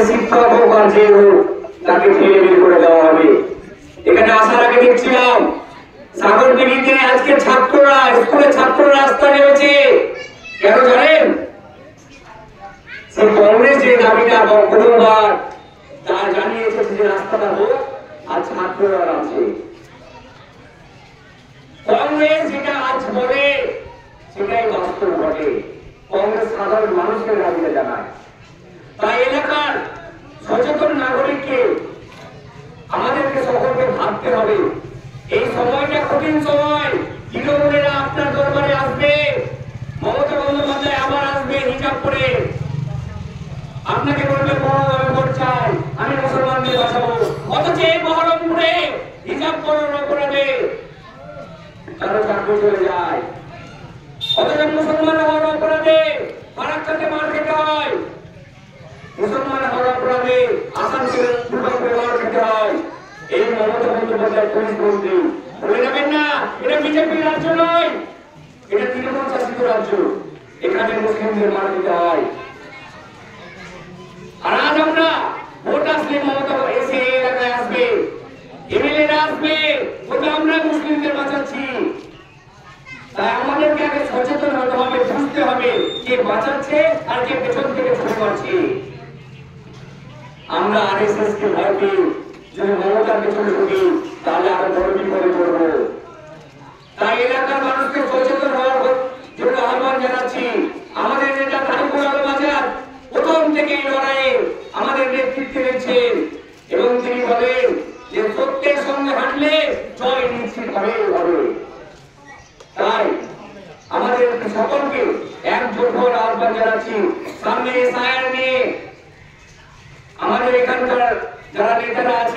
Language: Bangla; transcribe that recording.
শিক্ষক হোক আর যে হোক তাকে ঠেলে বের করে দেওয়া হবে। এখানে আসার আগে দেখছিলাম সাগরদিঘিতে আজকে ছাত্ররা, স্কুলের ছাত্ররা রাস্তা নেমেছে। কেন জানেন? সেই কংগ্রেস যে দাবিটা প্রথমবার তা জানিয়েছে যে রাস্তাটা হোক আর ছাত্ররা আছে। কংগ্রেস যেটা আজ বলে সেটাই বাস্তব ঘটে। কংগ্রেস সাধারণ মানুষের দাবিটা জানায়। তাই এলাকার সচেতন নাগরিককে আমাদেরকে সকলকে ভাবতে হবে। এই সময়টা কঠিন সময়। তৃণমূলেরা আপনার দরবারে আসবে, মমতা বন্দ্যোপাধ্যায় আবার আসবে হিজাব করে, আপনাকে বলবে ভোট চাই, আমি মুসলমানদের বাঁচাবো। অথচ এই বহরমপুরে হিজাব করার অপরাধে তারা চাকরি চলে যায়। অথচ মুসলমান হওয়ার অপরাধে ফারাক্কাতে মার খেতে হয়, মুসলমান হওয়ার অপরাধে আসানসোলে দুর্গাপুরে মার খেতে হয়। এই মমতা বন্দ্যোপাধ্যায় পুলিশ মন্ত্রী বলে যাবেন না এটা বিজেপি রাজ্য নয়, এটা তৃণমূল শাসিত রাজ্য, এখানে মুসলিমদের মার খেতে হয়। আর আজ আমরা ভোট আসলে মমতা এসে এলাকায় আসবে, এমএলএরা আসবে, বলবে আমরা মুসলিমদের বাঁচাচ্ছি। তাই আমাদেরকে আগে সচেতন হতে হবে, বুঝতে হবে কে বাঁচাচ্ছে আর কে পেছন থেকে ছুটে মারছে। আমরা আরএসএস কে ভয় পেয়ে যদি মমতার পেছনে ঢুকি তাহলে আরো বড় বিপদে পড়ব। তাই এলাকার মানুষকে সচেতন হওয়ার জন্য আহ্বান জানাচ্ছি। আমাদের নেতা তারিকুল আলম আজাদ প্রথম থেকে এই লড়াইয়ে আমাদের নেতৃত্বে রয়েছেন এবং তিনি বলেন যে সত্যের সঙ্গে হাঁটলে জয় নিশ্চিত হবে। তাই আমাদের সকলকে একজোট হওয়ার আহ্বান জানাচ্ছি। সামনে এসআইআর নিয়ে আমাদের এখানকার যারা নেতারা আছে